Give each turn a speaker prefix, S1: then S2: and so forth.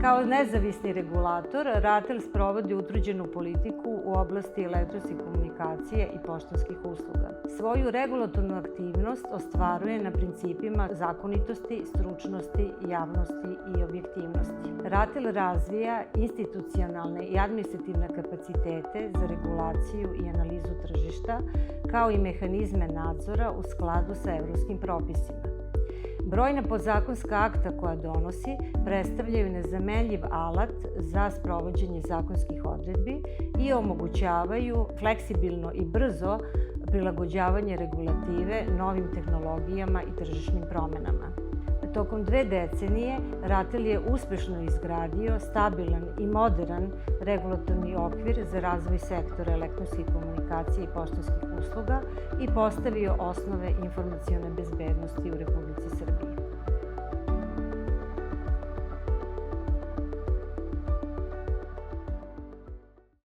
S1: Kao nezavisni regulator, RATEL sprovodi utvrđenu politiku u oblasti elektronskih komunikacije i poštanskih usluga. Svoju regulatornu aktivnost ostvaruje na principima zakonitosti, stručnosti, javnosti i objektivnosti. RATEL razvija institucionalne i administrativne kapacitete za regulaciju i analizu tržišta, kao i mehanizme nadzora u skladu sa evropskim propisima. Brojna podzakonska akta koja donosi predstavljaju nezamenljiv alat za sprovođenje zakonskih odredbi i omogućavaju fleksibilno i brzo prilagođavanje regulative novim tehnologijama i tržišnim promenama. Tokom 2 decenije RATEL je uspešno izgradio stabilan i modern regulatorni okvir za razvoj sektora elektronskih komunikacija i poštanskih usluga i postavio osnove informacione bezbednosti u Republici Srbiji.